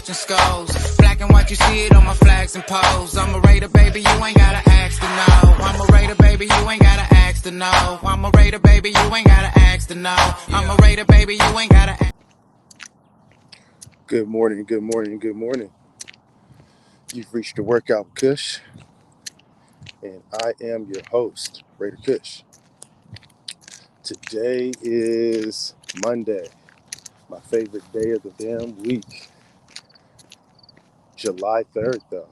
matching skulls. Black and white, you see it on my flags and poles. I'm a Raider, baby, you ain't gotta ask to know. I'm a Raider, baby, you ain't gotta ask to know. I'm a Raider, baby, you ain't gotta ask to know. I'm a Raider, baby, you ain't gotta ask. Good morning, good morning, good morning. You've reached the workout with Kush, and I am your host, Raider Kush. Today is Monday, my favorite day of the damn week. July 3rd, though.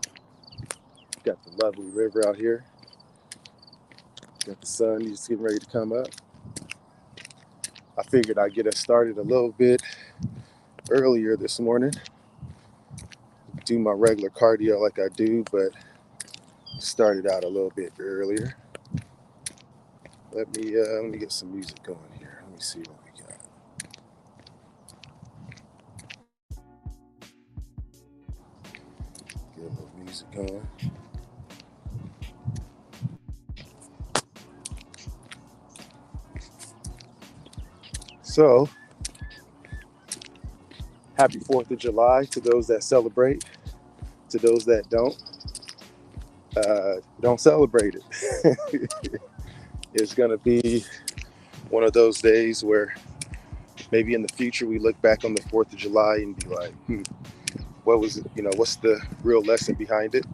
Got the lovely river out here. Got the sun just getting ready to come up. I figured I'd get us started a little bit earlier this morning. Do my regular cardio like I do, but started out a little bit earlier. Let me get some music going here. Let me see what we got. Get a little music going. So, happy 4th of July to those that celebrate. To those that don't celebrate it. It's going to be one of those days where maybe in the future we look back on the 4th of July and be like, what was it? What's the real lesson behind it?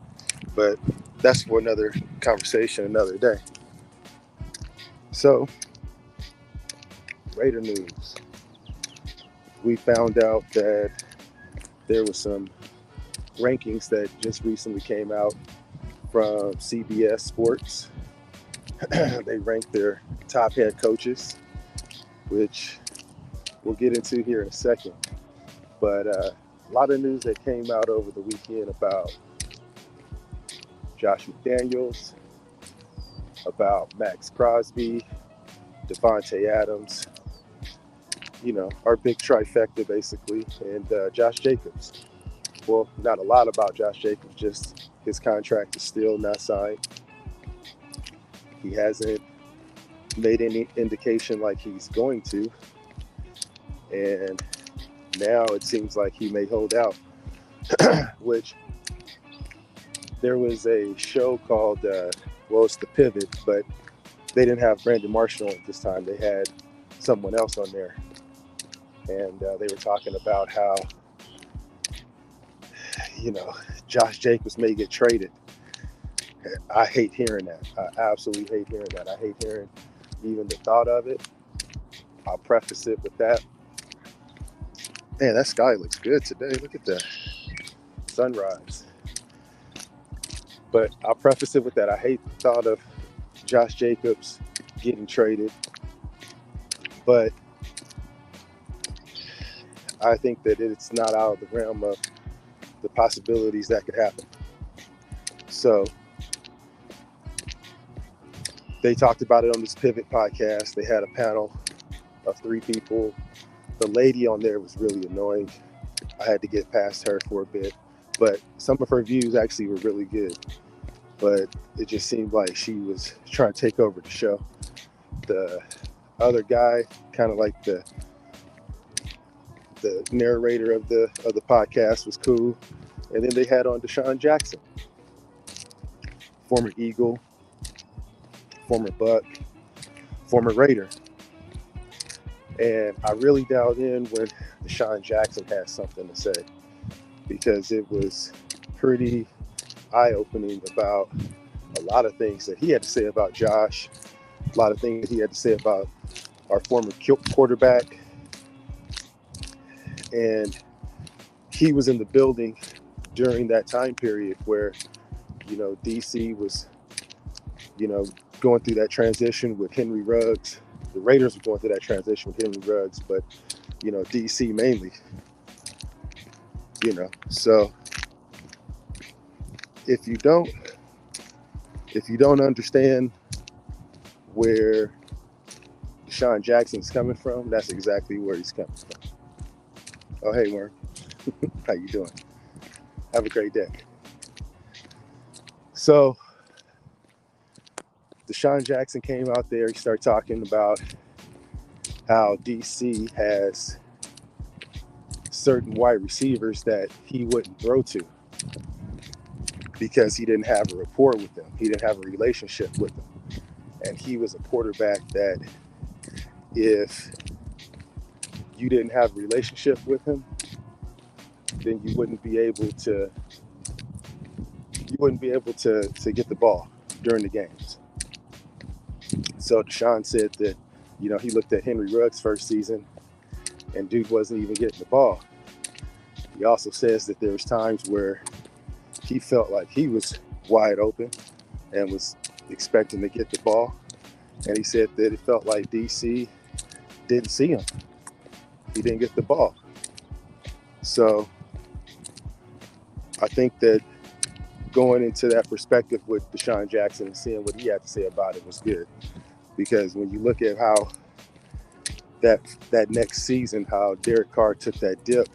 But that's for another conversation, another day. So, Raider news. We found out that there was some rankings that just recently came out from CBS Sports. They ranked their top head coaches, which we'll get into here in a second. But a lot of news that came out over the weekend about Josh McDaniels, about Max Crosby, Devontae Adams, our big trifecta basically, and Josh Jacobs. Well, not a lot about Josh Jacobs, just his contract is still not signed. He hasn't made any indication like he's going to. And now it seems like he may hold out, which there was a show called, it's The Pivot, but they didn't have Brandon Marshall at this time. They had someone else on there. And they were talking about how, Josh Jacobs may get traded. I hate hearing that. I absolutely hate hearing that. I hate hearing even the thought of it. I'll preface it with that. Man, that sky looks good today. Look at that sunrise. But I'll preface it with that. I hate the thought of Josh Jacobs getting traded. But I think that it's not out of the realm of the possibilities that could happen. So they talked about it on this Pivot podcast. They had a panel of 3 people. The lady on there was really annoying. I had to get past her for a bit. But some of her views actually were really good. But it just seemed like she was trying to take over the show. The other guy, kind of like the narrator of the podcast, was cool. And then they had on Deshaun Jackson, former Eagle, former Buck, former Raider. And I really dialed in when Deshaun Jackson had something to say, because it was pretty eye-opening about a lot of things that he had to say about Josh, a lot of things that he had to say about our former quarterback. And he was in the building during that time period where, DC was, going through that transition with Henry Ruggs. The Raiders were going through that transition with Henry Ruggs, but, DC mainly, So if you don't understand where Deshaun Jackson's coming from, that's exactly where he's coming from. Oh, hey, Mark. How you doing? Have a great day. So Deshaun Jackson came out there. He started talking about how DC has certain wide receivers that he wouldn't throw to because he didn't have a rapport with them. He didn't have a relationship with them. And he was a quarterback that if you didn't have a relationship with him, then you wouldn't be able to get the ball during the games. So Deshaun said that, he looked at Henry Ruggs' first season and dude wasn't even getting the ball. He also says that there was times where he felt like he was wide open and was expecting to get the ball. And he said that it felt like DC didn't see him. He didn't get the ball. So I think that going into that perspective with Deshaun Jackson and seeing what he had to say about it was good. Because when you look at how that next season, how Derek Carr took that dip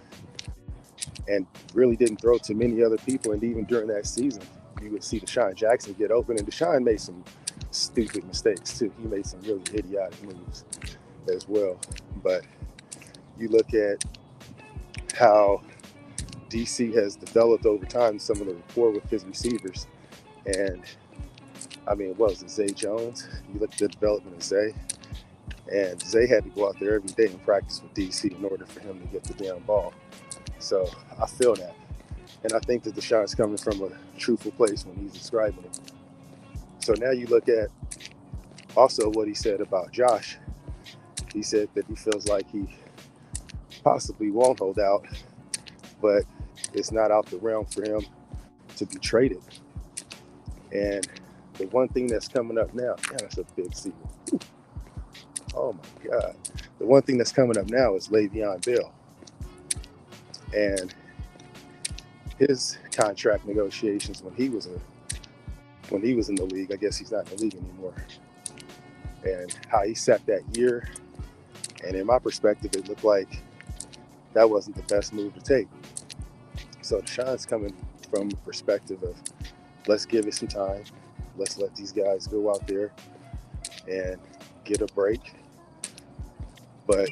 and really didn't throw to many other people, and even during that season, you would see Deshaun Jackson get open, and Deshaun made some stupid mistakes too. He made some really idiotic moves as well. But you look at how DC has developed over time some of the rapport with his receivers. And I mean, what was it, Zay Jones? You look at the development of Zay, and Zay had to go out there every day and practice with DC in order for him to get the damn ball. So I feel that. And I think that Deshaun's coming from a truthful place when he's describing it. So now you look at also what he said about Josh. He said that he feels like he possibly won't hold out, but it's not out the realm for him to be traded. And the one thing that's coming up now, man, that's a big season. Oh my God. The one thing that's coming up now is Le'Veon Bell. And his contract negotiations when he was in the league, I guess he's not in the league anymore, and how he sat that year. And in my perspective, it looked like that wasn't the best move to take. So Deshaun's coming from a perspective of, let's give it some time. Let's let these guys go out there and get a break, but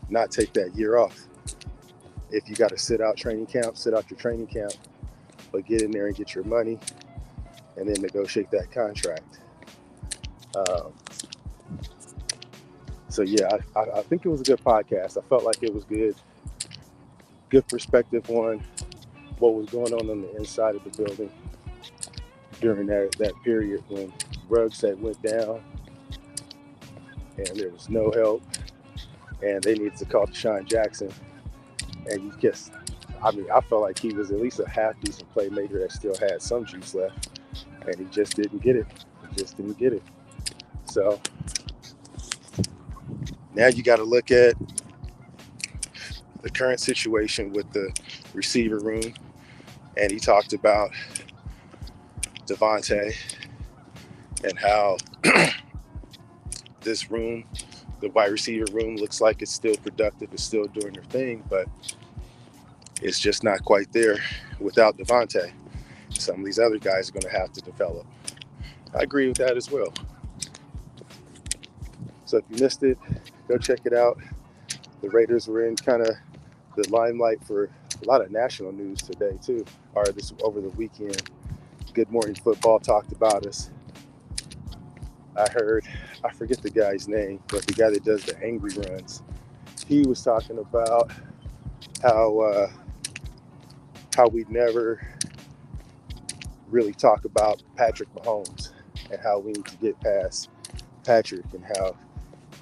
not take that year off. If you got to sit out your training camp, but get in there and get your money and then negotiate that contract. So yeah, I think it was a good podcast. I felt like it was good perspective on what was going on the inside of the building during that period when Ruggs had went down and there was no help and they needed to call Deshaun Jackson. And I felt like he was at least a half decent playmaker that still had some juice left, and he just didn't get it. So now you got to look at the current situation with the receiver room, and he talked about Devontae and how this room, the wide receiver room, looks like it's still productive, it's still doing their thing, but it's just not quite there without Devontae. Some of these other guys are going to have to develop. I agree with that as well. So if you missed it, go check it out. The Raiders were in kind of the limelight for a lot of national news today too, or over the weekend. Good Morning Football talked about us. I forget the guy's name, but the guy that does the angry runs, he was talking about how we never really talk about Patrick Mahomes and how we need to get past Patrick and how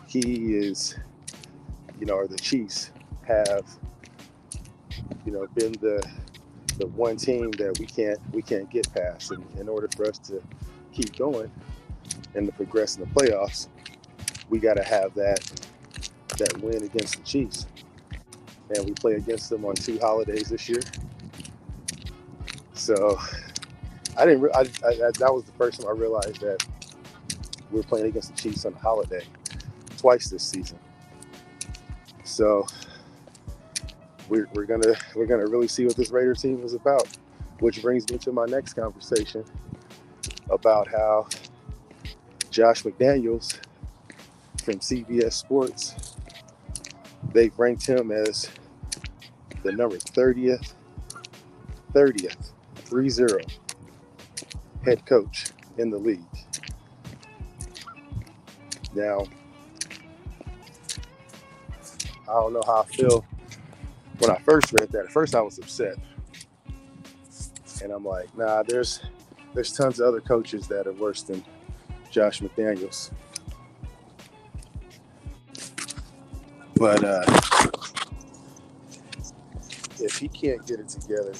he is, or the Chiefs have, been the one team that we can't get past. And in order for us to keep going and to progress in the playoffs, we got to have that win against the Chiefs. And we play against them on 2 holidays this year. So that was the first time I realized that we're playing against the Chiefs on a holiday twice this season. So we're gonna really see what this Raider team is about, which brings me to my next conversation about how Josh McDaniels from CBS Sports, they've ranked him as the number 30th, 30 head coach in the league. Now, I don't know how I feel when I first read that. At first I was upset. And I'm like, nah, there's tons of other coaches that are worse than Josh McDaniels. But if he can't get it together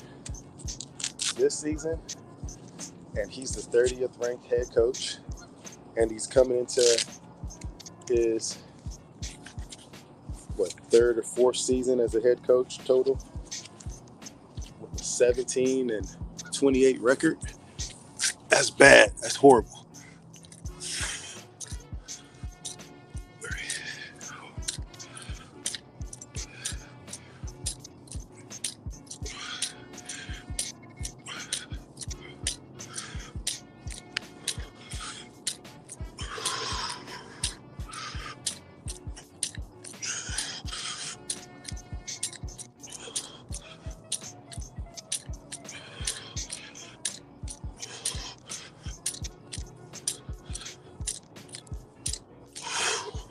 this season, and he's the 30th ranked head coach, and he's coming into his third or fourth season as a head coach total with a 17-28 record, that's bad. That's horrible.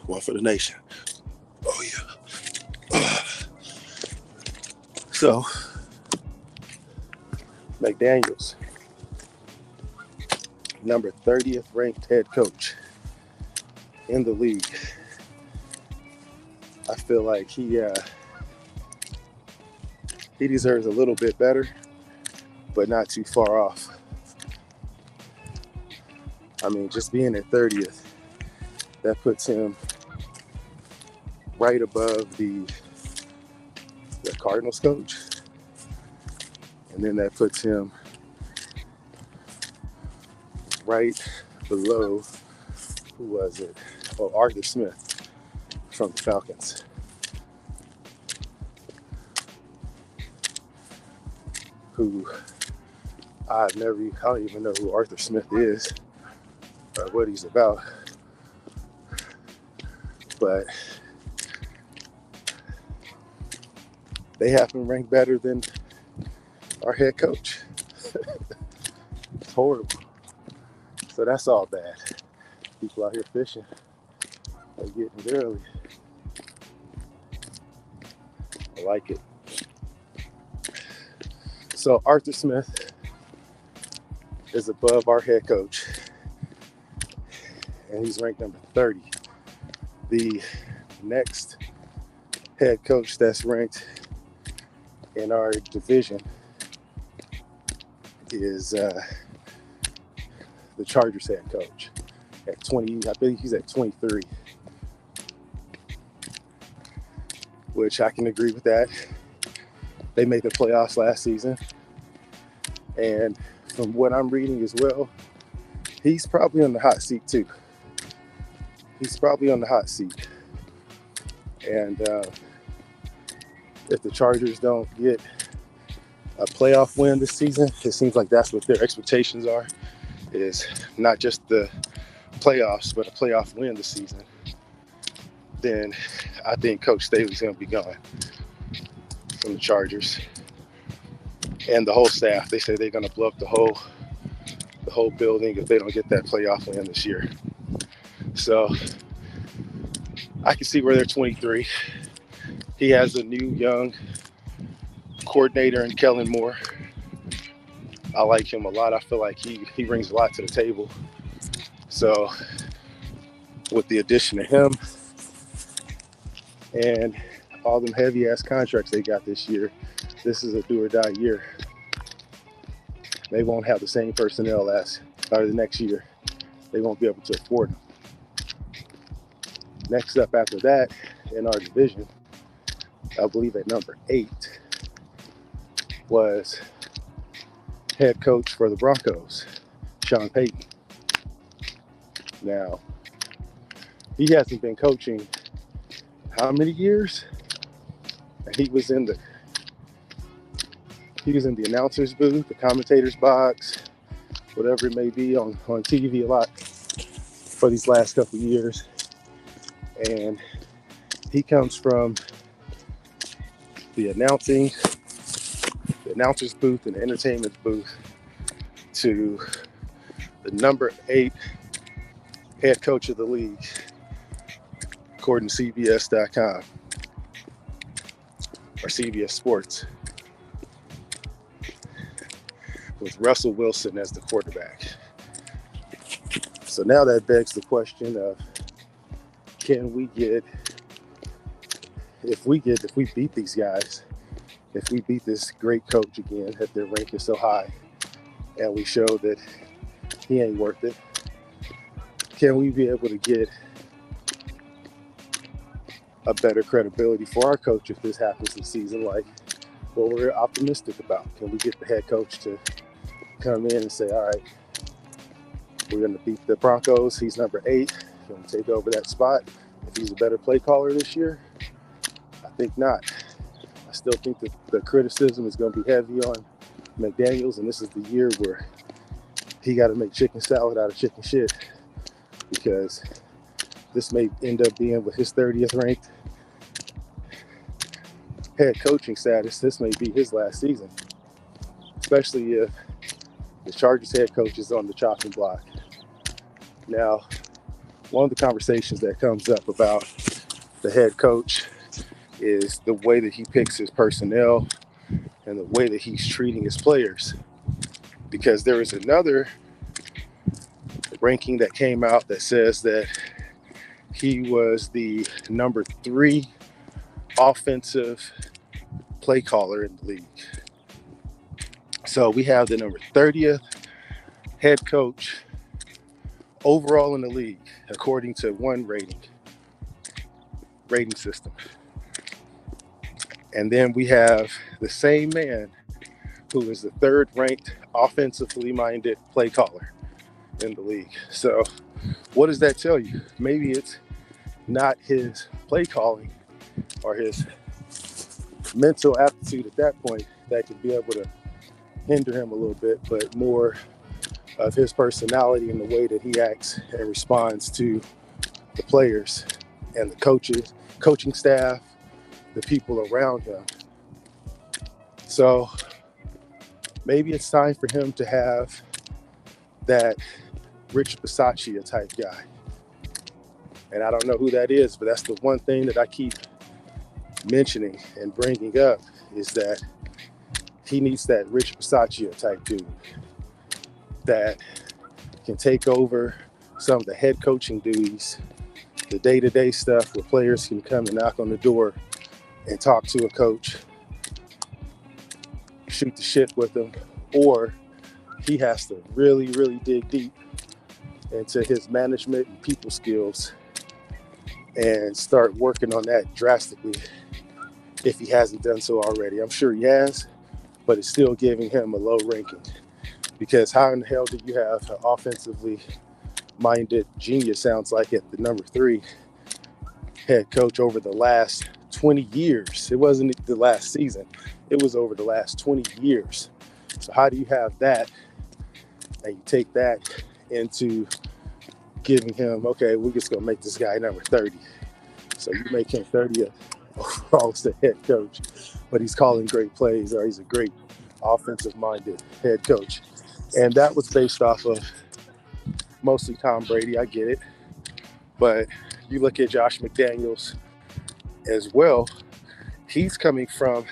One for the nation. Oh, yeah. So, McDaniels, number 30th ranked head coach in the league. I feel like he deserves a little bit better, but not too far off. I mean, just being at 30th, that puts him right above the Cardinals coach. And then that puts him right below, who was it? Oh, Arthur Smith from the Falcons. Who I don't even know who Arthur Smith is or what he's about. But they have him ranked better than our head coach. It's horrible. So that's all bad. People out here fishing, they're getting it early. I like it. So Arthur Smith is above our head coach, and he's ranked number 30. The next head coach that's ranked in our division is the Chargers head coach at 20. I believe he's at 23, which I can agree with that. They made the playoffs last season, and from what I'm reading as well, he's probably on the hot seat too. And if the Chargers don't get a playoff win this season, it seems like that's what their expectations are, is not just the playoffs, but a playoff win this season, then I think Coach Staley's going to be gone from the Chargers. And the whole staff, they say they're going to blow up the whole building if they don't get that playoff win this year. So I can see where they're 23. He has a new young coordinator in Kellen Moore. I like him a lot. I feel like he brings a lot to the table. So with the addition of him and all them heavy ass contracts they got this year, this is a do or die year. They won't have the same personnel the next year. They won't be able to afford them. Next up after that in our division, I believe at number 8 was head coach for the Broncos, Sean Payton. Now, he hasn't been coaching how many years? He was in the announcer's booth, the commentator's box, whatever it may be, on TV a lot for these last couple of years. And he comes from the announcer's booth and the entertainment booth to the number 8 head coach of the league, according to CBS.com or CBS Sports, with Russell Wilson as the quarterback. So now that begs the question of, can we get, if we beat these guys, if we beat this great coach again, if their rank is so high, and we show that he ain't worth it, can we be able to get a better credibility for our coach if this happens this season, like what we're optimistic about? Can we get the head coach to come in and say, all right, we're going to beat the Broncos, he's number 8, going to take over that spot? If he's a better play caller this year, I think not. I still think that the criticism is going to be heavy on McDaniels, and this is the year where he got to make chicken salad out of chicken shit, because this may end up being with his 30th ranked head coaching status. This may be his last season, especially if the Chargers head coach is on the chopping block. Now, one of the conversations that comes up about the head coach is the way that he picks his personnel and the way that he's treating his players. Because there is another ranking that came out that says that he was the number 3 offensive play caller in the league. So we have the number 30th head coach overall in the league, according to one rating system. And then we have the same man who is the 3rd ranked offensively minded play caller in the league. So what does that tell you? Maybe it's not his play calling or his mental aptitude at that point that could be able to hinder him a little bit, but more of his personality and the way that he acts and responds to the players and the coaches, coaching staff, the people around him. So maybe it's time for him to have that Rich Bisaccia type guy. And I don't know who that is, but that's the one thing that I keep mentioning and bringing up, is that he needs that Rich Bisaccia type dude that can take over some of the head coaching duties, the day-to-day stuff where players can come and knock on the door and talk to a coach, shoot the shit with them, or he has to really, really dig deep into his management and people skills and start working on that drastically if he hasn't done so already. I'm sure he has, but it's still giving him a low ranking, because how in the hell do you have an offensively minded genius, sounds like, at the number 3 head coach over the last 20 years? It wasn't the last season, it was over the last 20 years. So how do you have that and you take that into giving him, okay, we're just going to make this guy number 30. So you make him 30th overall as the head coach, but he's calling great plays, or he's a great offensive-minded head coach. And that was based off of mostly Tom Brady, I get it. But you look at Josh McDaniels as well, he's coming from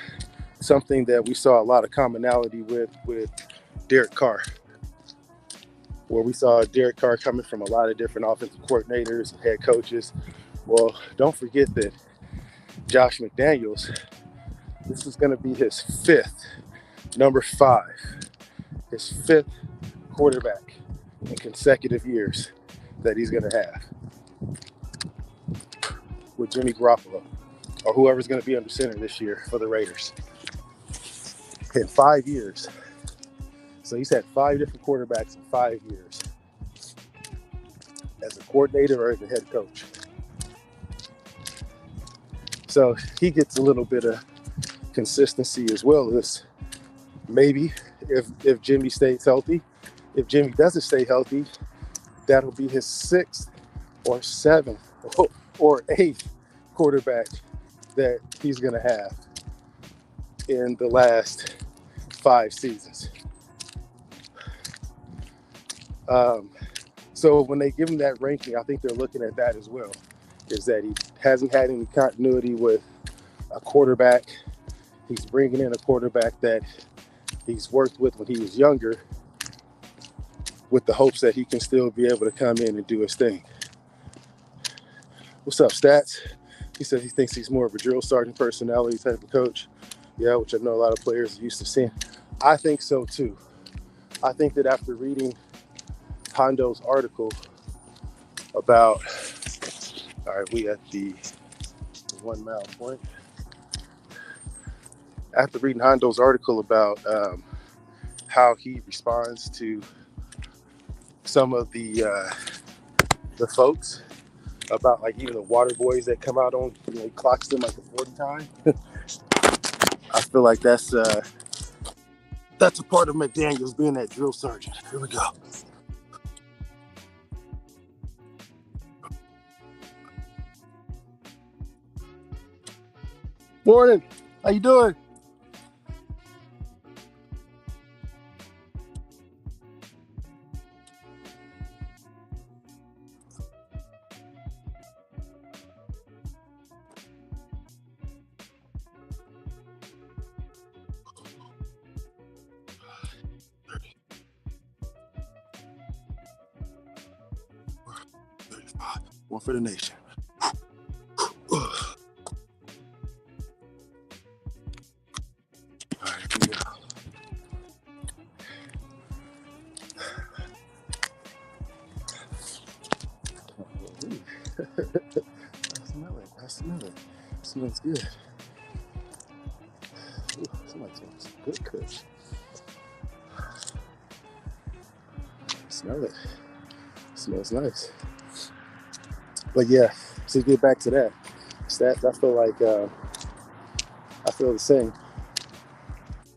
something that we saw a lot of commonality with Derek Carr, where we saw Derek Carr coming from a lot of different offensive coordinators and head coaches. Well, don't forget that Josh McDaniels, this is going to be his 5th, number 5, his 5th quarterback in consecutive years that he's going to have with Jimmy Garoppolo, or whoever's going to be under center this year for the Raiders, in 5 years. So he's had 5 different quarterbacks in 5 years as a coordinator or as a head coach. So he gets a little bit of consistency, as well as maybe if Jimmy stays healthy. If Jimmy doesn't stay healthy, that'll be his 6th or 7th or 8th quarterback that he's going to have. in the last 5 seasons. So when they give him that ranking, I think they're looking at that as well, is that he hasn't had any continuity with a quarterback. He's bringing in a quarterback that he's worked with when he was younger, with the hopes that he can still be able to come in and do his thing. What's up, Stats? He said he thinks he's more of a drill sergeant personality type of coach. Yeah, which I know a lot of players are used to seeing. I think so too. I think that after reading Hondo's article about, all right, we at the 1 mile point. After reading Hondo's article about how he responds to some of the folks, about like even the water boys that come out on, he clocks them like a 40 time. I feel like that's a part of McDaniels being that drill sergeant. Here we go. Morning. How you doing? One for the nation. All right, here we go. I smell it. It smells good. Ooh, somebody's making some good Kush. Smell it. Smells nice. But yeah, to get back to that, Stats, I feel like I feel the same.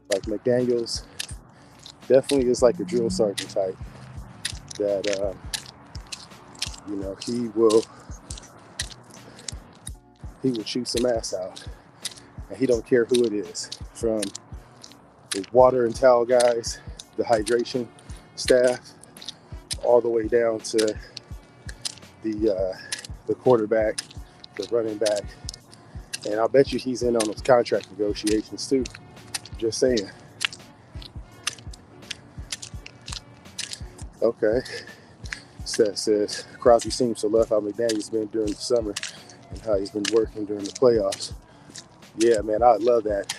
Like McDaniels definitely is like a drill sergeant type that he will shoot some ass out, and he don't care who it is, from the water and towel guys, the hydration staff, all the way down to the quarterback, the running back, and I'll bet you he's in on those contract negotiations too. Just saying. Okay. Says Crosby seems to love how McDaniel's been during the summer and how he's been working during the playoffs. Yeah, man, I love that.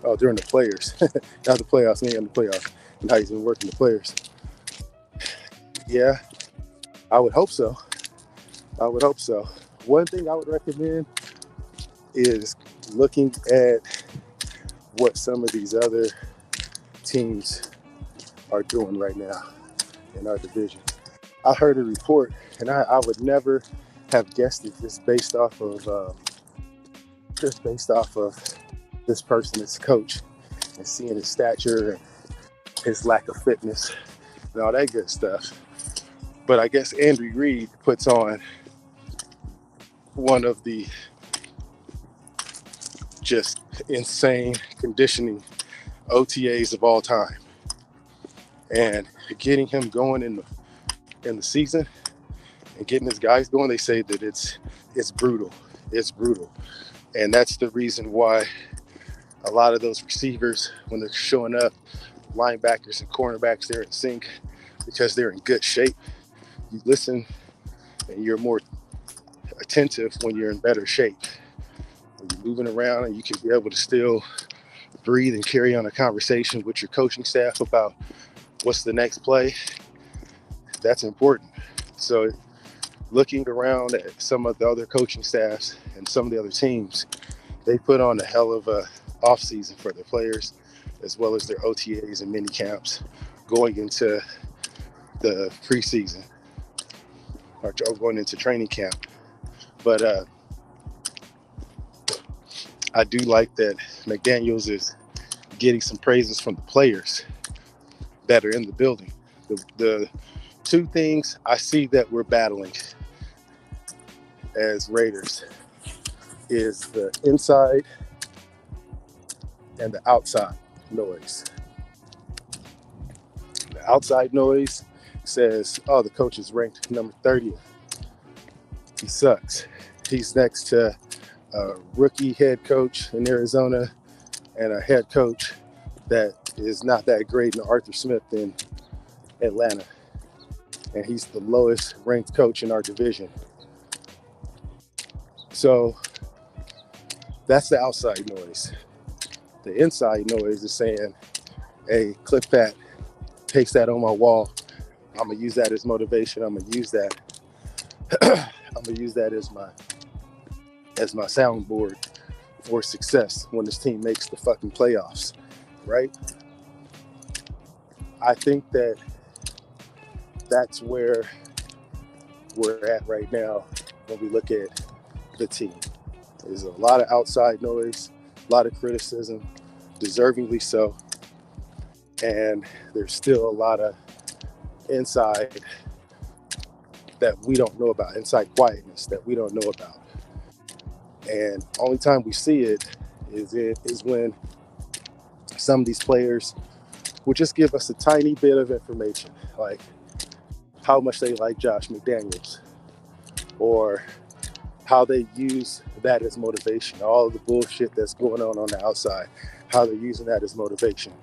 Oh, during the players, not the playoffs, maybe in the playoffs, and how he's been working the players. Yeah, I would hope so. One thing I would recommend is looking at what some of these other teams are doing right now in our division. I heard a report, and I would never have guessed it just based off of this person as coach and seeing his stature and his lack of fitness and all that good stuff. But I guess Andrew Reid puts on one of the just insane conditioning OTAs of all time, and getting him going in the season and getting his guys going. They say that it's brutal. It's brutal, and that's the reason why a lot of those receivers, when they're showing up, linebackers and cornerbacks, they're in sync because they're in good shape. You listen, and you're more attentive when you're in better shape. When you're moving around, and you can be able to still breathe and carry on a conversation with your coaching staff about what's the next play. That's important. So looking around at some of the other coaching staffs and some of the other teams, they put on a hell of a off season for their players, as well as their OTAs and mini camps going into the preseason or going into training camp. But I do like that McDaniels is getting some praises from the players that are in the building. The two things I see that we're battling as Raiders is the inside and the outside noise. The outside noise says, oh, the coach is ranked number 30th. He sucks. He's next to a rookie head coach in Arizona and a head coach that is not that great in Arthur Smith in Atlanta. And he's the lowest ranked coach in our division. So that's the outside noise. The inside noise is saying, hey, clip that, paste that on my wall. I'm gonna use that as motivation. I'm gonna use that. I'm gonna use that as my soundboard for success when this team makes the fucking playoffs, right? I think that that's where we're at right now when we look at the team. There's a lot of outside noise, a lot of criticism, deservingly so, and there's still a lot of inside that we don't know about, inside quietness that we don't know about. And only time we see it is when some of these players will just give us a tiny bit of information, like how much they like Josh McDaniels, or how they use that as motivation, all of the bullshit that's going on the outside, how they're using that as motivation.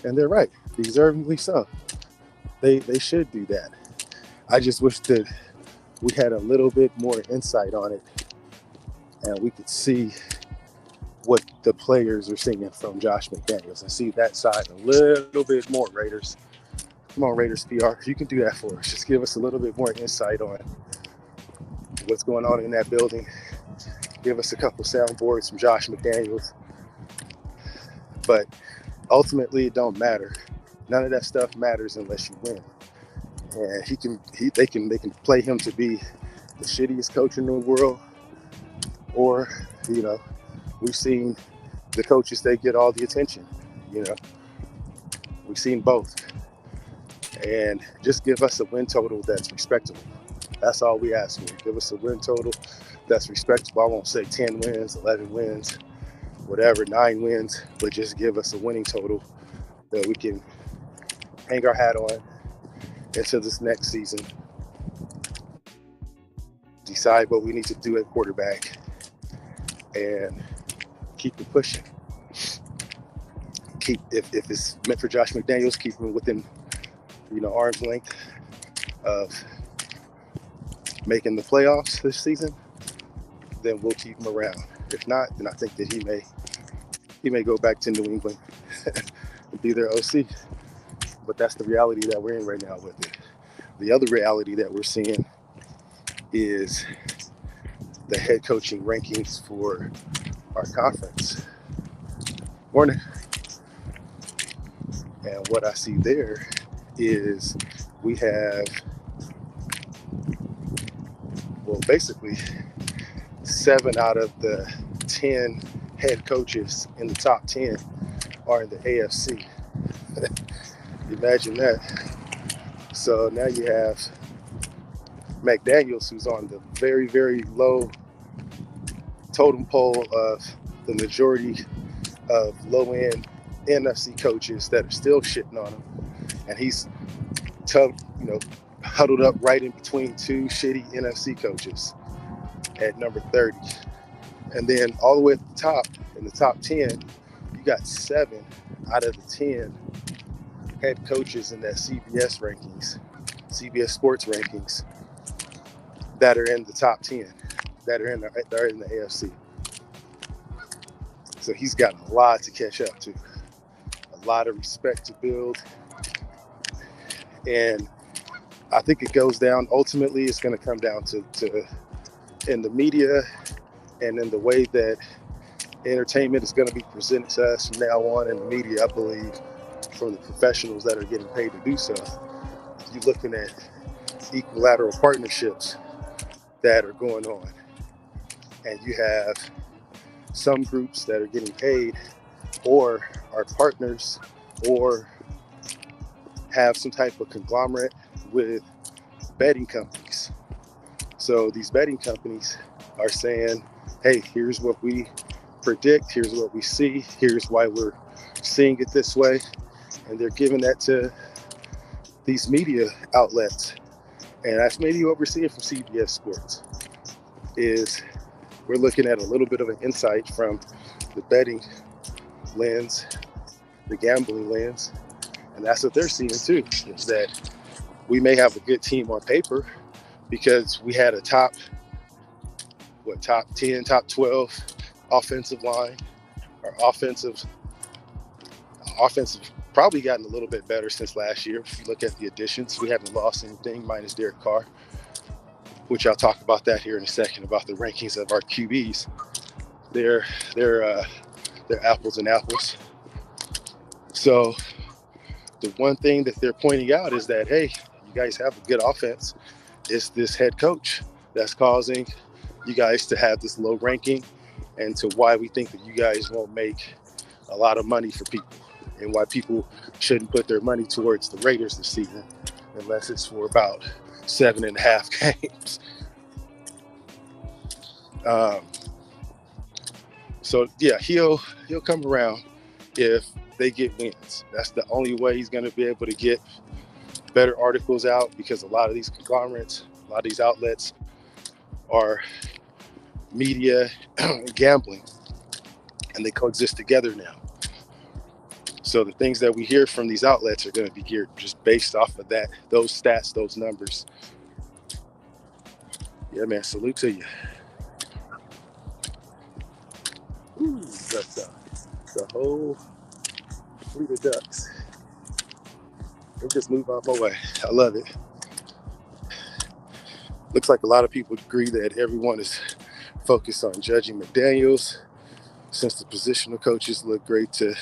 And they're right, deservingly so. They should do that. I just wish that we had a little bit more insight on it and we could see what the players are seeing from Josh McDaniels and see that side a little bit more, Raiders. Come on, Raiders PR, you can do that for us. Just give us a little bit more insight on what's going on in that building. Give us a couple soundboards from Josh McDaniels. But ultimately, it don't matter. None of that stuff matters unless you win. And they can play him to be the shittiest coach in the world, or we've seen the coaches that get all the attention. We've seen both. And just give us a win total that's respectable. That's all we ask for. Give us a win total that's respectable. I won't say 10 wins, 11 wins, whatever, 9 wins, but just give us a winning total that we can hang our hat on into this next season. Decide what we need to do at quarterback and keep it pushing. If it's meant for Josh McDaniels, keep him within arm's length of making the playoffs this season, then we'll keep him around. If not, then I think that he may go back to New England and be their OC. But that's the reality that we're in right now with it. The other reality that we're seeing is the head coaching rankings for our conference. Morning. And what I see there is we have, basically 7 out of the 10 head coaches in the top 10 are in the AFC. Imagine that. So now you have McDaniels, who's on the very, very low totem pole of the majority of low-end NFC coaches that are still shitting on him. And he's huddled up right in between 2 shitty NFC coaches at number 30. And then all the way at the top, in the top 10, you got 7 out of the 10 head coaches in that CBS Sports rankings that are in the top 10, that are in the AFC. So he's got a lot to catch up to, a lot of respect to build. And I think it goes down, ultimately it's going to come down to in the media and in the way that entertainment is going to be presented to us from now on in the media, I believe, from the professionals that are getting paid to do so. You're looking at equilateral partnerships that are going on. And you have some groups that are getting paid or are partners or have some type of conglomerate with betting companies. So these betting companies are saying, hey, here's what we predict, here's what we see, here's why we're seeing it this way. And they're giving that to these media outlets. And that's maybe what we're seeing from CBS Sports is we're looking at a little bit of an insight from the betting lens, the gambling lens. And that's what they're seeing too, is that we may have a good team on paper because we had a top 10, top 12 offensive line. Our offensive probably gotten a little bit better since last year. If you look at the additions, we haven't lost anything minus Derek Carr, which I'll talk about that here in a second about the rankings of our QBs. They're apples and apples. So the one thing that they're pointing out is that, hey, you guys have a good offense. It's this head coach that's causing you guys to have this low ranking, and to why we think that you guys won't make a lot of money for people, and why people shouldn't put their money towards the Raiders this season unless it's for about 7.5 games. So yeah, he'll come around if they get wins. That's the only way he's going to be able to get better articles out, because a lot of these conglomerates, a lot of these outlets are media and gambling, and they coexist together now. So the things that we hear from these outlets are going to be geared just based off of that, those stats, those numbers. Yeah, man, salute to you. Ooh, that's the whole fleet of ducks. They'll just move out my way. I love it. Looks like a lot of people agree that everyone is focused on judging McDaniels, since the positional coaches look good to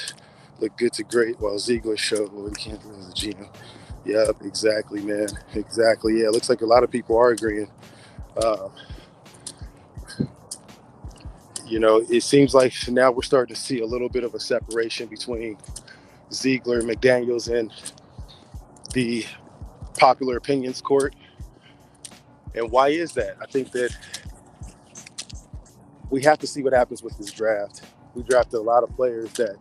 great, while Ziegler showed what he can't do as a GM. Yep, exactly, man. Exactly. Yeah, it looks like a lot of people are agreeing. It seems like now we're starting to see a little bit of a separation between Ziegler, McDaniels, and the popular opinions court. And why is that? I think that we have to see what happens with this draft. We drafted a lot of players that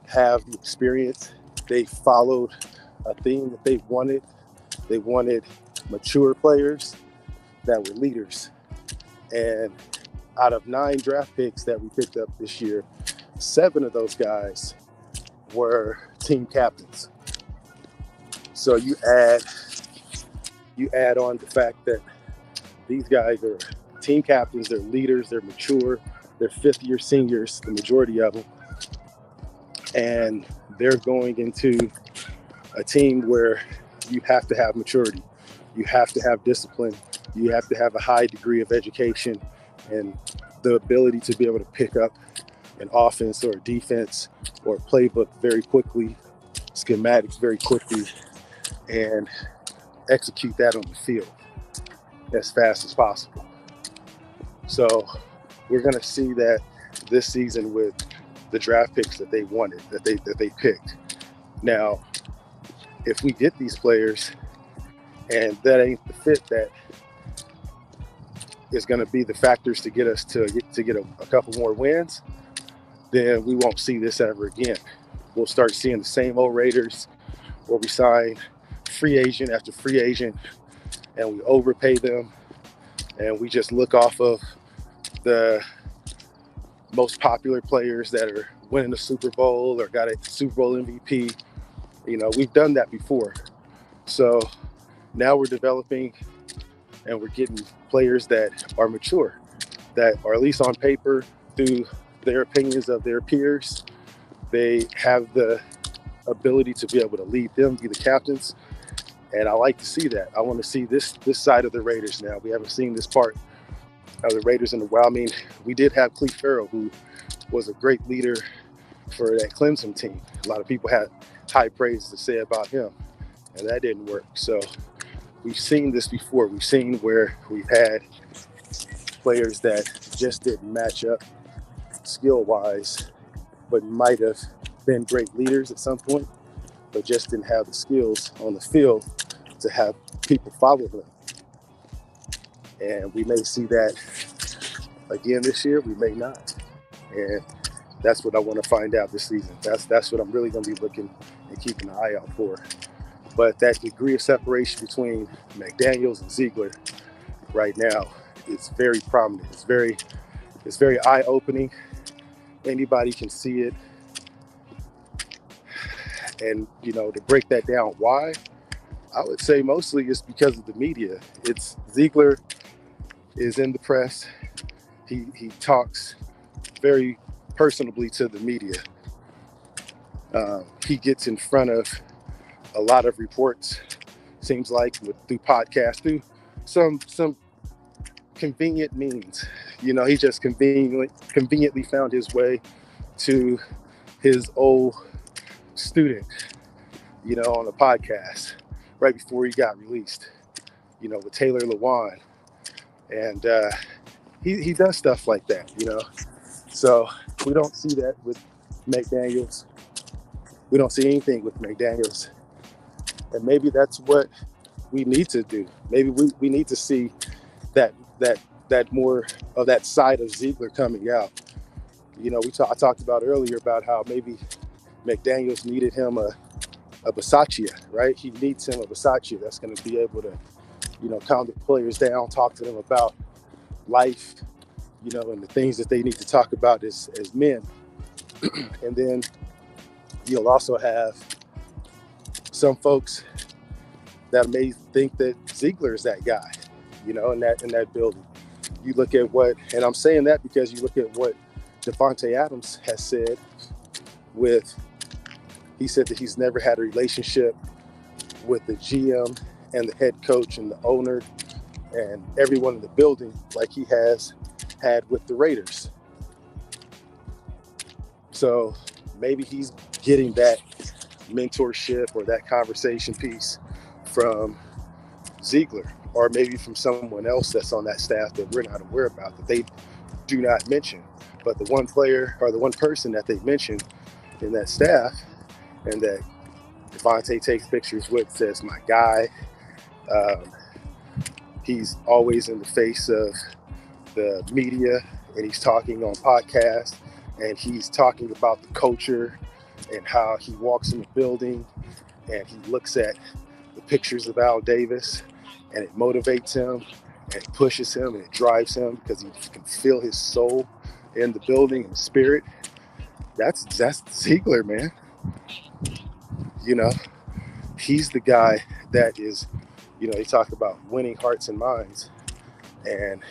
have the experience. They followed a theme that they wanted. They wanted mature players that were leaders. And out of 9 draft picks that we picked up this year, 7 of those guys were team captains. So you add on the fact that these guys are team captains, they're leaders, they're mature, they're 5th-year seniors, the majority of them. And they're going into a team where you have to have maturity. You have to have discipline. You have to have a high degree of education and the ability to be able to pick up an offense or a defense or a playbook very quickly, schematics very quickly, and execute that on the field as fast as possible. So we're going to see that this season with the draft picks that they wanted, that they picked. Now, if we get these players and that ain't the fit that is going to be the factors to get us to get a couple more wins, then we won't see this ever again. We'll start seeing the same old Raiders where we sign free agent after free agent and we overpay them, and we just look off of the most popular players that are winning the Super Bowl or got a Super Bowl MVP. We've done that before. So now we're developing and we're getting players that are mature, that are at least on paper, through their opinions of their peers, they have the ability to be able to lead them, be the captains. And I like to see that. I want to see this side of the Raiders now. We haven't seen this part of the Raiders in a while. I mean, we did have Cleve Farrell, who was a great leader for that Clemson team. A lot of people had high praise to say about him, and that didn't work. So we've seen this before. We've seen where we've had players that just didn't match up skill-wise, but might have been great leaders at some point, but just didn't have the skills on the field to have people follow them. And we may see that again this year. We may not. And that's what I want to find out this season. That's what I'm really going to be looking and keeping an eye out for. But that degree of separation between McDaniels and Ziegler right now is very prominent. It's very eye-opening. Anybody can see it. And, to break that down, why? I would say mostly it's because of the media. It's Ziegler is in the press. He talks very personably to the media. He gets in front of a lot of reports, seems like, through podcasts, through some convenient means. He just conveniently found his way to his old student, on a podcast right before he got released, with Taylor Lewan. And he does stuff like that, So we don't see that with McDaniels. We don't see anything with McDaniels. And maybe that's what we need to do. Maybe we need to see that more of that side of Ziegler coming out. I talked about earlier about how maybe McDaniels needed him a Versace, right? He needs him a Versace that's going to be able to, calm the players down, talk to them about life, and the things that they need to talk about as men. And then you'll also have some folks that may think that Ziegler is that guy, in that building. You look at and I'm saying that because you look at what Davante Adams has said he said that he's never had a relationship with the GM and the head coach and the owner and everyone in the building like he has had with the Raiders. So maybe he's getting that mentorship or that conversation piece from Ziegler, or maybe from someone else that's on that staff that we're not aware about, that they do not mention. But the one player or the one person that they mentioned in that staff and that Davante takes pictures with says, my guy. He's always in the face of the media, and he's talking on podcasts, and he's talking about the culture and how he walks in the building and he looks at the pictures of Al Davis, and it motivates him and it pushes him and it drives him because he can feel his soul in the building and spirit. That's Ziegler, man. He's the guy that is, they talk about winning hearts and minds, and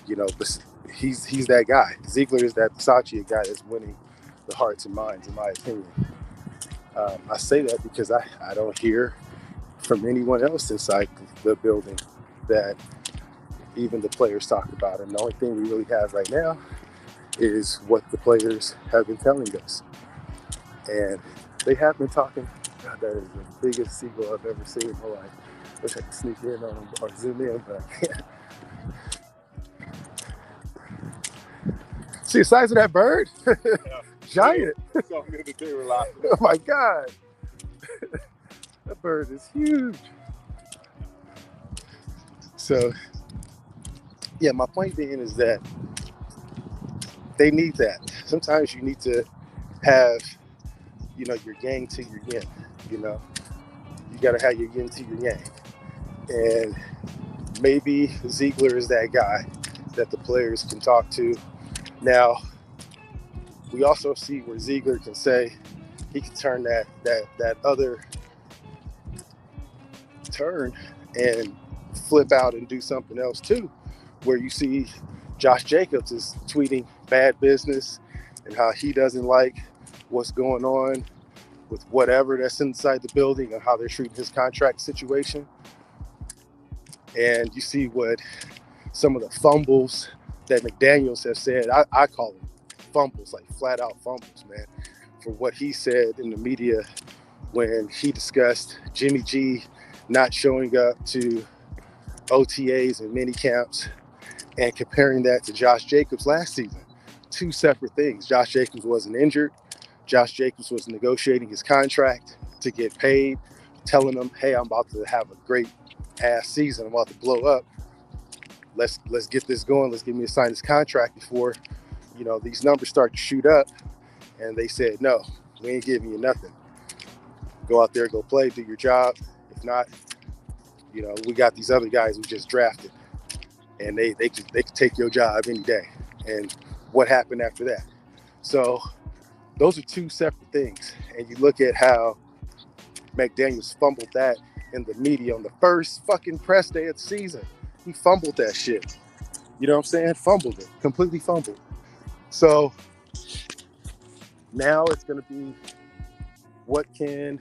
he's that guy. Ziegler is that Versace guy that's winning the hearts and minds, in my opinion. I say that because I don't hear from anyone else inside the building that even the players talk about him. The only thing we really have right now is what the players have been telling us. And they have been talking. God, that is the biggest seagull I've ever seen in my life. I wish I could sneak in on him or zoom in, but I can't. See the size of that bird? Yeah. Giant. Oh my God. That bird is huge. So, yeah, my point being is that they need that. Sometimes you need to have, your yang to your yin. You got to have your yin to your yang. And maybe Ziegler is that guy that the players can talk to. Now, we also see where Ziegler can say he can turn that other turn and flip out and do something else too, where you see Josh Jacobs is tweeting bad business and how he doesn't like what's going on with whatever that's inside the building and how they're treating his contract situation. And you see what some of the fumbles that McDaniels has said, I call them fumbles, like flat out fumbles, man, for what he said in the media when he discussed Jimmy G not showing up to OTAs and mini camps and comparing that to Josh Jacobs last season. Two separate things. Josh Jacobs wasn't injured. Josh Jacobs was negotiating his contract to get paid, telling them, hey, I'm about to have a great ass season. I'm about to blow up. Let's get this going. Let's get me to sign this contract before you know, these numbers start to shoot up, and they said, no, we ain't giving you nothing. Go out there, go play, do your job. If not, you know, we got these other guys we just drafted, and they could take your job any day. And what happened after that? So those are two separate things. And you look at how McDaniels fumbled that in the media on the first fucking press day of the season. He fumbled that shit. You know what I'm saying? Fumbled it. Completely fumbled. So now it's going to be, what can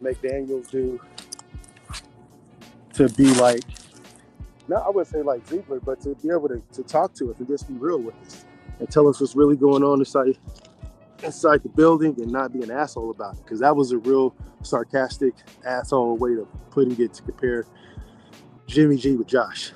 McDaniels do to be like, no, I wouldn't say like Ziegler, but to be able to talk to us and just be real with us and tell us what's really going on inside the building and not be an asshole about it. Because that was a real sarcastic asshole way of putting it, to compare Jimmy G with Josh.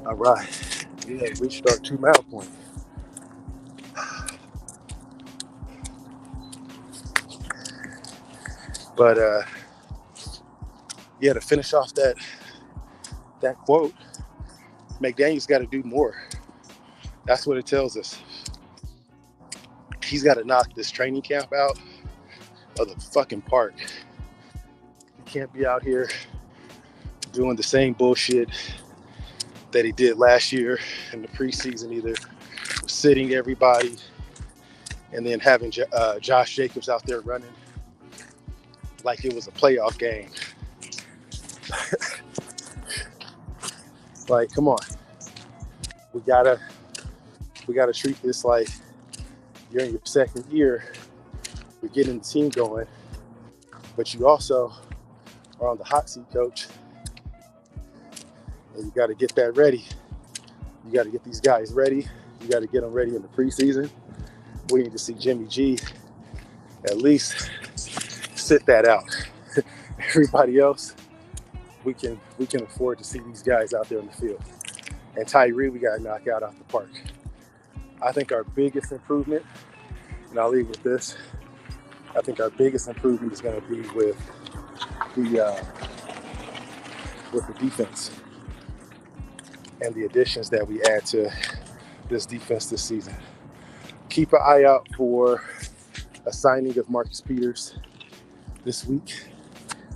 All right. Yeah, reached our 2 mile point. But yeah, to finish off that quote, McDaniels got to do more. That's what it tells us. He's got to knock this training camp out of the fucking park. He can't be out here doing the same bullshit that he did last year in the preseason, either sitting everybody and then having Josh Jacobs out there running like it was a playoff game. Like, come on. We gotta treat this like you're in your second year. You're getting the team going, but you also are on the hot seat, coach. And you got to get that ready. You got to get these guys ready. You got to get them ready in the preseason. We need to see Jimmy G at least sit that out. Everybody else, we can afford to see these guys out there in the field. And Tyree, we got to knock out off the park. I think our biggest improvement, and I'll leave with this, I think our biggest improvement is going to be with the defense and the additions that we add to this defense this season. Keep an eye out for a signing of Marcus Peters this week.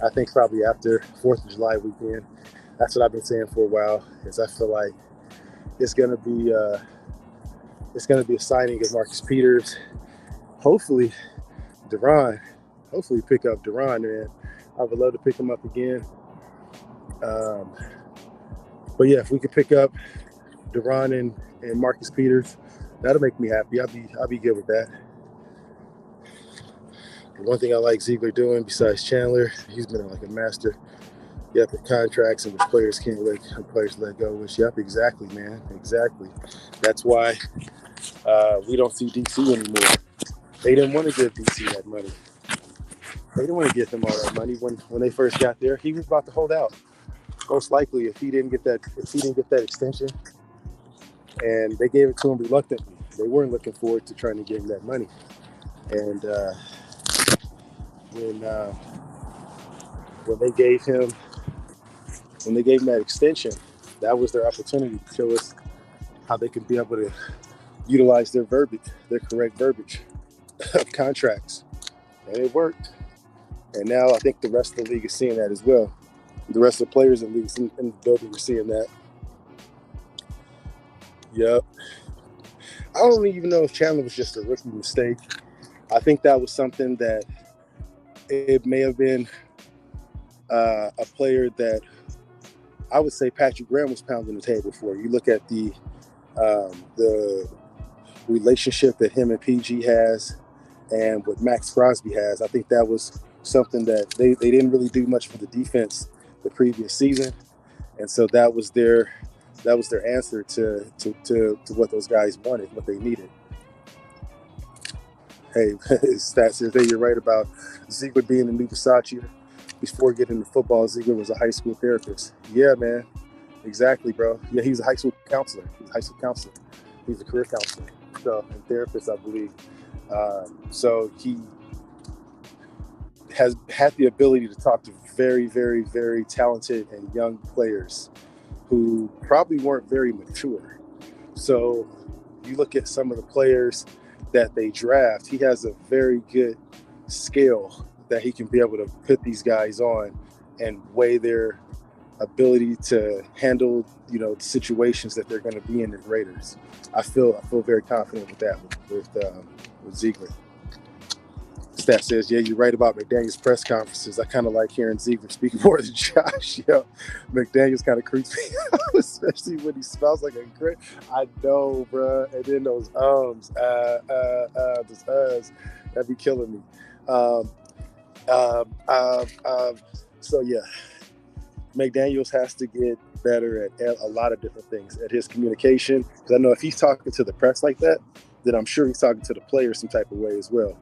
I think probably after 4th of July weekend. That's what I've been saying for a while, is I feel like it's going to be a signing of Marcus Peters. Hopefully Duran. Hopefully pick up Duran, man. I would love to pick him up again. But yeah, if we could pick up Duran and Marcus Peters, that'll make me happy. I'll be good with that. The one thing I like Ziegler doing besides Chandler, he's been like a master. Yep, at contracts in which players can't let go. Which, yep, exactly, man, exactly. That's why we don't see DC anymore. They didn't want to give DC that money. They didn't want to give him all that money when they first got there. He was about to hold out. Most likely, if he didn't get that extension, and they gave it to him reluctantly. They weren't looking forward to trying to give him that money. And when they gave him that extension, that was their opportunity to show us how they could be able to utilize their correct verbiage of contracts. And it worked. And now I think the rest of the league is seeing that as well. The rest of the players in the building are seeing that. Yep. I don't even know if Chandler was just a rookie mistake. I think that was something that it may have been a player that I would say Patrick Graham was pounding the table for. You look at the relationship that him and PG has and what Max Crosby has. I think that was something that they didn't really do much for the defense the previous season, and so that was their answer to what those guys wanted, what they needed. Hey, stats says that you're right about Ziegler being the new Versace. Before getting into football, Ziegler was a high school therapist. Yeah, man. Exactly, bro. Yeah, he's a high school counselor. He's a career counselor. So, and therapist, I believe. So he has had the ability to talk to very, very, very talented and young players who probably weren't very mature. So you look at some of the players that they draft, he has a very good scale that he can be able to put these guys on and weigh their ability to handle, situations that they're going to be in as Raiders. I feel very confident with that with Ziegler. Stat says, yeah, you're right about McDaniel's press conferences. I kind of like hearing Ziegler speak more than Josh. McDaniel's kind of creeps me out, especially when he smells like a great. I know, bro. And then those those that'd be killing me. So yeah, McDaniel's has to get better at a lot of different things, at his communication. Because I know if he's talking to the press like that, then I'm sure he's talking to the players some type of way as well.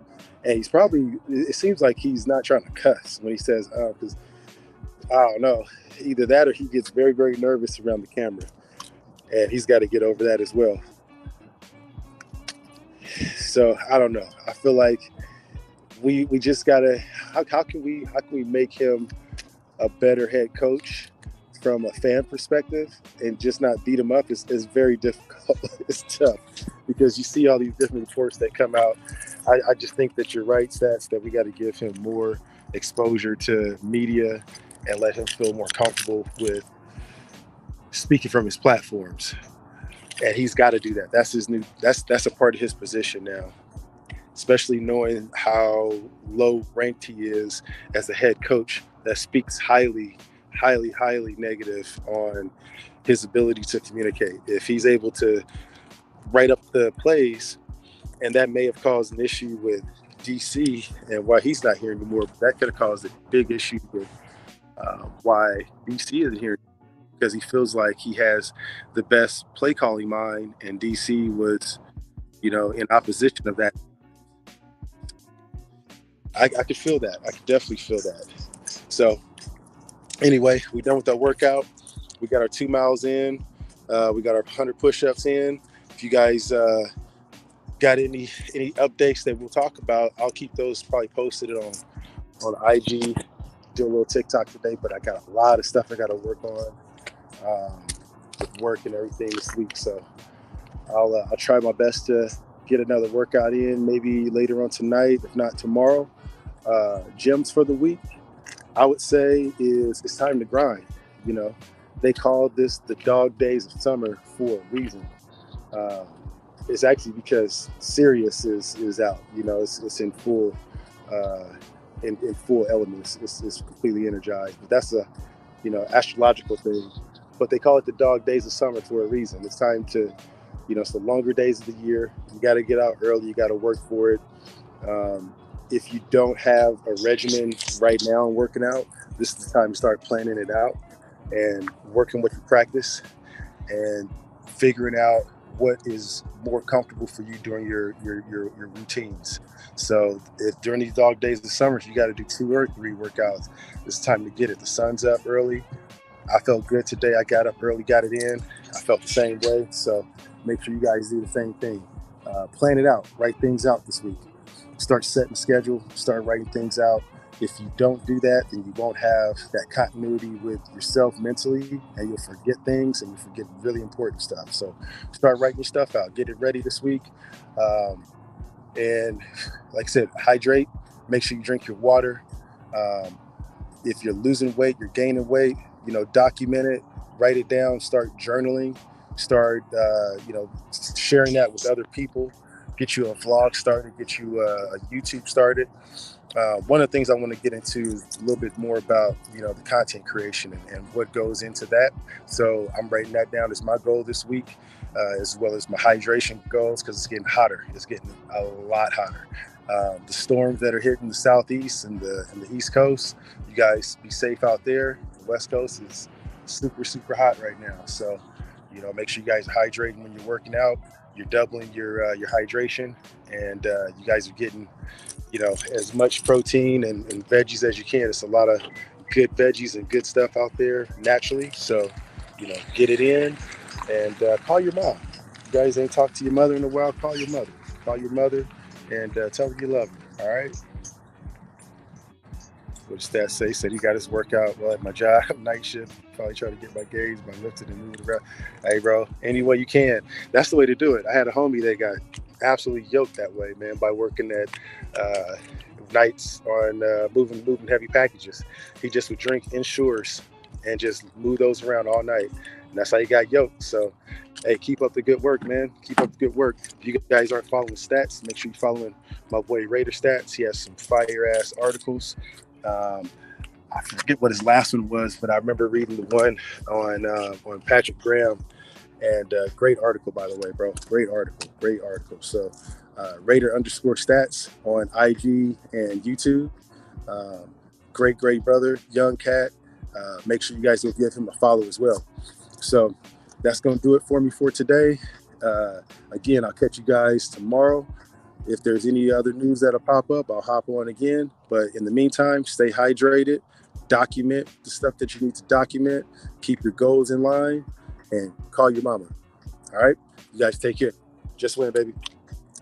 And he's probably, it seems like he's not trying to cuss when he says, because I don't know, either that or he gets very, very nervous around the camera. And he's got to get over that as well. So I don't know. I feel like we just got to, how can we make him a better head coach from a fan perspective and just not beat him up is very difficult. It's tough because you see all these different reports that come out. I just think that you're right, Stats, that we got to give him more exposure to media and let him feel more comfortable with speaking from his platforms. And he's got to do that. That's a part of his position now, especially knowing how low ranked he is as a head coach that speaks highly negative on his ability to communicate. If he's able to write up the plays, and that may have caused an issue with DC and why he's not here anymore, but that could have caused a big issue with why DC isn't here, because he feels like he has the best play calling mind and DC was, in opposition of that. I could feel that. I could definitely feel that. So anyway, we're done with our workout. We got our 2 miles in. We got our 100 push-ups in. If you guys got any updates that we'll talk about, I'll keep those probably posted on IG. Do a little TikTok today, but I got a lot of stuff I got to work on with work and everything this week. So I'll try my best to get another workout in, maybe later on tonight, if not tomorrow. Gyms for the week, I would say it's time to grind. They call this the dog days of summer for a reason. It's actually because Sirius is out. It's in full in full elements. It's completely energized. But that's a astrological thing. But they call it the dog days of summer for a reason. It's time to it's the longer days of the year. You got to get out early. You got to work for it. If you don't have a regimen right now and working out, this is the time to start planning it out and working with your practice and figuring out what is more comfortable for you during your routines. So if during these dog days of the summer, if you got to do 2 or 3 workouts, it's time to get it. The sun's up early. I felt good today. I got up early, got it in. I felt the same way. So make sure you guys do the same thing. Plan it out. Write things out this week. Start setting a schedule. Start writing things out. If you don't do that, then you won't have that continuity with yourself mentally, and you'll forget things and you forget really important stuff. So start writing your stuff out. Get it ready this week. And like I said, hydrate. Make sure you drink your water. If you're losing weight, you're gaining weight, document it, write it down, start journaling, start, sharing that with other people, get you a vlog started, get you a YouTube started. One of the things I want to get into is a little bit more about, the content creation and what goes into that. So I'm writing that down as my goal this week, as well as my hydration goals, because it's getting hotter. It's getting a lot hotter. The storms that are hitting the southeast and the east coast, you guys be safe out there. The west coast is super hot right now, so make sure you guys are hydrating when you're working out. You're doubling your hydration, and you guys are getting as much protein and veggies as you can. It's a lot of good veggies and good stuff out there naturally, so get it in, and call your mom. You guys ain't talked to your mother in a while. Call your mother, and tell her you love her. All right. What does that say? Said he got his workout well at my job, night shift. Probably trying to get my gains by lifting and moving around. Hey, bro, any way you can. That's the way to do it. I had a homie that got absolutely yoked that way, man, by working at nights on moving heavy packages. He just would drink Ensures and just move those around all night. And that's how he got yoked. So, hey, keep up the good work, man. Keep up the good work. If you guys aren't following stats, make sure you're following my boy Raider Stats. He has some fire ass articles. I forget what his last one was, but I remember reading the one on Patrick Graham, and great article, by the way, bro. Great article. So Raider _ stats on IG and YouTube. Great brother, young cat. Make sure you guys will give him a follow as well. So that's going to do it for me for today. Again, I'll catch you guys tomorrow. If there's any other news that'll pop up, I'll hop on again. But in the meantime, stay hydrated, document the stuff that you need to document, keep your goals in line, and call your mama. All right? You guys take care. Just win, baby.